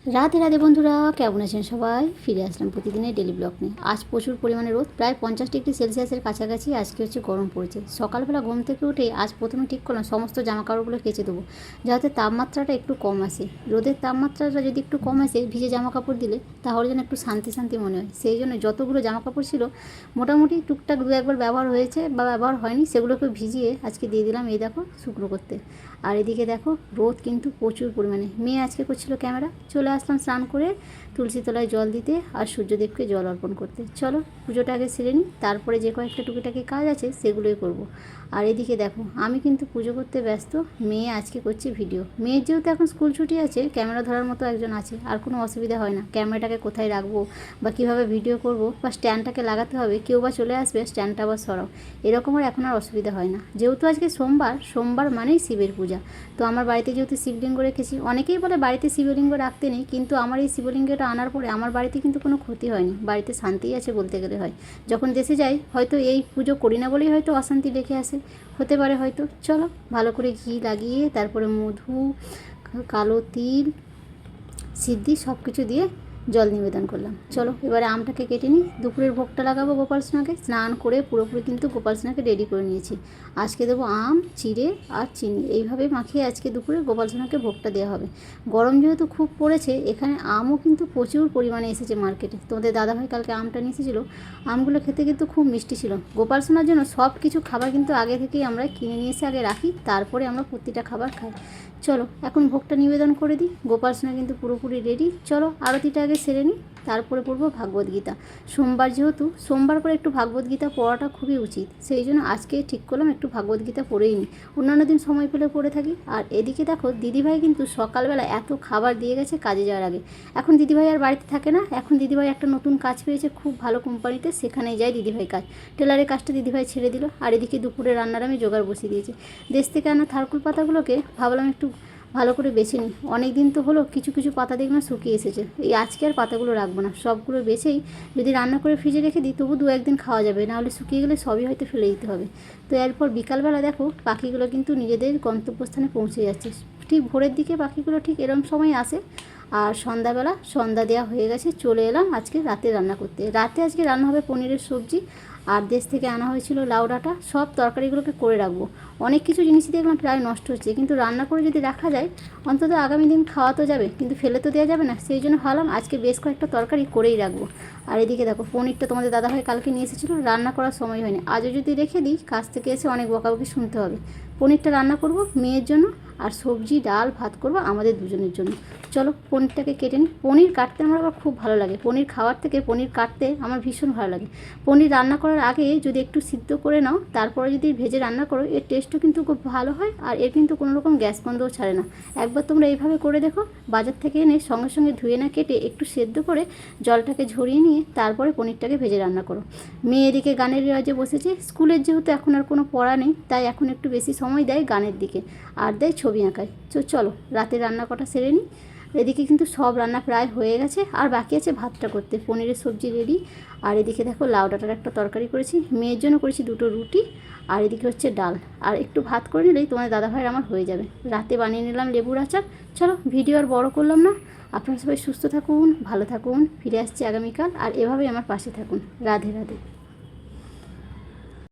রাধে রাধে বন্ধুরা, কেমন আছেন সবাই? ফিরে আসলাম প্রতিদিনের ডেলি ব্লগ নিয়ে। আজ প্রচুর পরিমাণে রোদ, প্রায় 50 ডিগ্রি সেলসিয়াসের কাছাকাছি আজকে হচ্ছে গরম পড়েছে। সকালবেলা ঘুম থেকে উঠে আজ প্রথমে ঠিক করলাম সমস্ত জামাকাপড়গুলো কেচে দেবো, যাতে তাপমাত্রাটা একটু কম আসে। রোদের তাপমাত্রাটা যদি একটু কম আসে, ভিজে জামাকাপড় দিলে তাহলে যেন একটু শান্তি শান্তি মনে হয়। সেই জন্য যতগুলো জামাকাপড় ছিল মোটামুটি টুকটাক দু একবার ব্যবহার হয়েছে বা ব্যবহার হয়নি, সেগুলোকে ভিজিয়ে আজকে দিয়ে দিলাম এই দেখো শুকনো করতে। আর এদিকে দেখো রোদ কিন্তু প্রচুর পরিমাণে। মেয়ে আজকে করছিল ক্যামেরা, চলে আসলাম স্নান করে তুলসী তলায় জল দিতে আর সূর্যদেবকে জল অর্পণ করতে। চলো পুজোটা আগে সেরে নিই, তারপরে যে কয়েকটা টুকিটাকি কাজ আছে সেগুলোই করব। আর এদিকে দেখো আমি কিন্তু পুজো করতে ব্যস্ত, মেয়ে আজকে করছে ভিডিও। মেয়ের যেহেতু এখন স্কুল ছুটি আছে, ক্যামেরা ধরার মতো একজন আছে, আর কোনো অসুবিধা হয় না। ক্যামেরাটাকে কোথায় রাখবো বা কীভাবে ভিডিও করব বা স্ট্যান্ডটাকে লাগাতে হবে, কেউ বা চলে আসবে স্ট্যান্ডটা আবার সরাও, এরকম আর এখন আর অসুবিধা হয় না। যেহেতু আজকে সোমবার মানেই শিবের পূজা, তো আমার বাড়িতে যেহেতু শিবলিঙ্গ রেখেছি, অনেকেই বলে বাড়িতে শিবলিঙ্গ রাখতে নেই, কিন্তু আমার এই শিবলিঙ্গটা আনার পরে আমার বাড়িতে কিন্তু কোনো ক্ষতি হয়নি, বাড়িতে শান্তিই আছে বলতে গেলে হয়। যখন দেশে যাই হয়তো এই পুজো করি না বলেই হয়তো অশান্তি ডেকে আসে, হতে পারে হয়তো। চলো ভালো করে ঘি লাগিয়ে তারপরে মধু, কালো তিল, সিদ্ধি সব কিছু দিয়ে জল নিবেদন করলাম। চলো এবারে আমটাকে কেটে নিই, দুপুরের ভোগটা লাগাবো গোপাল সোনাকে। স্নান করে পুরোপুরি কিন্তু গোপাল সোনাকে রেডি করে নিয়েছি। আজকে দেবো আম, চিড়ে আর চিনি, এইভাবে মাখিয়ে আজকে দুপুরে গোপাল সোনাকে ভোগটা দেওয়া হবে। গরম যেহেতু খুব পড়েছে, এখানে আমও কিন্তু প্রচুর পরিমাণে এসেছে মার্কেটে। তোমাদের দাদাভাই কালকে আমটা নিয়ে এসেছিলো, আমগুলো খেতে কিন্তু খুব মিষ্টি ছিল। গোপাল সোনার জন্য সব কিছু খাবার কিন্তু আগে থেকেই আমরা কিনে নিয়ে এসে আগে রাখি, তারপরে আমরা প্রতিটা খাবার খাই। চলো এখন ভোগটা নিবেদন করে দিই। গোপাল সোনা কিন্তু পুরোপুরি রেডি। চলো আরতিটা আগে সেরে নিই, তারপরে পড়বো ভাগবত গীতা। সোমবার যেহেতু, সোমবার করে একটু ভাগবত গীতা পড়াটা খুবই উচিত, সেই জন্য আজকে ঠিক করলাম একটু ভাগবত গীতা পড়েই নিই। অন্যান্য দিন সময় পেলে পড়ে থাকি। আর এদিকে দেখো দিদিভাই কিন্তু সকালবেলা এত খাবার দিয়ে গেছে কাজে যাওয়ার আগে। এখন দিদিভাই আর বাড়িতে থাকে না, এখন দিদিভাই একটা নতুন কাজ পেয়েছে খুব ভালো কোম্পানিতে, সেখানেই যায় দিদিভাই কাজ। টেলারের কাজটা দিদিভাই ছেড়ে দিল। আর এদিকে দুপুরে রান্নার আমি জোগাড় বসিয়ে দিয়েছি। দেশ থেকে আনা থারকুল পাতাগুলোকে ভাবলাম একটু ভালো করে বেছে নিই। অনেক দিন তো হলো, কিছু কিছু পাতা দেখলাম শুকিয়ে এসেছে, এই আজকে আর পাতাগুলো রাখবো না, সবগুলো বেছেই যদি রান্না করে ফ্রিজে রেখে দিই তবু দু একদিন খাওয়া যাবে, নাহলে শুকিয়ে গেলে সবই হয়তো ফেলে দিতে হবে। তো এরপর বিকালবেলা দেখো পাখিগুলো কিন্তু নিজেদের গন্তব্যস্থানে পৌঁছে যাচ্ছে। ঠিক ভোরের দিকে পাখিগুলো ঠিক এরম সময় আসে। আর সন্ধ্যাবেলা সন্ধ্যা দেওয়া হয়ে গেছে, চলে এলাম আজকে রাতে রান্না করতে। রাতে আজকে রান্না হবে পনিরের সবজি, আর দেশ থেকে আনা হয়েছিল লাউ ডাঁটা। সব তরকারিগুলোকে করে রাখবো। অনেক কিছু জিনিসই দেখলাম প্রায় নষ্ট হচ্ছে, কিন্তু রান্না করে যদি রাখা যায় অন্তত আগামী দিন খাওয়া তো যাবে, কিন্তু ফেলে তো দেওয়া যাবে না। সেই জন্য ভাবলাম আজকে বেশ কয়েকটা তরকারি করেই রাখবো। আর এদিকে দেখো পনিরটা তোমাদের দাদাভাই কালকে নিয়ে এসেছিলো, রান্না করার সময় হয়নি। আজও যদি রেখে দিই কাছ থেকে এসে অনেক বকাবকি শুনতে হবে। পনিরটা রান্না করব মেয়ের জন্য, আর সবজি ডাল ভাত করব আমাদের দুজনের জন্য। চলো পনিরটাকে কেটে নিই। পনির কাটতে আমার আবার খুব ভালো লাগে, পনির খাওয়ার থেকে পনির কাটতে আমার ভীষণ ভালো লাগে। পনির রান্না করার আগে যদি একটু সিদ্ধ করে নাও, তারপরে যদি ভেজে রান্না করো, এর টেস্টও কিন্তু খুব ভালো হয়, আর এর কিন্তু কোনো রকম গ্যাস গন্ধও ছাড়ে না। একবার তোমরা এইভাবে করে দেখো। বাজার থেকে এনে সঙ্গে সঙ্গে ধুয়ে না কেটে একটু সেদ্ধ করে জলটাকে ঝরিয়ে নিয়ে তারপরে পনিরটাকে ভেজে রান্না করো। মেয়ে এদিকে গানের রেওয়াজে বসেছে। স্কুলের যেহেতু এখন আর কোনো পড়া নেই, তাই এখন একটু বেশি সময় দেয় গানের দিকে, আর দেয় ছবি আঁকায়। তো চলো রাতের রান্না কটা সেরে নিই। এদিকে কিন্তু সব রান্না প্রায় হয়ে গেছে, আর বাকি আছে ভাতটা করতে। পনিরের সবজি রেডি। আর এদিকে দেখো লাউ ডাঁটার একটা তরকারি করেছি, মেয়ের জন্য করেছি দুটো রুটি, আর এদিকে হচ্ছে ডাল। আর একটু ভাত করে নিলেই তোমার দাদাভাইয়ের আমার হয়ে যাবে। রাতে বানিয়ে নিলাম লেবুর আচার। চলো ভিডিও আর বড় করলাম না। আপনারা সবাই সুস্থ থাকুন, ভালো থাকুন। ফিরে আসছি আগামীকাল, আর এভাবেই আমার পাশে থাকুন। রাধে রাধে।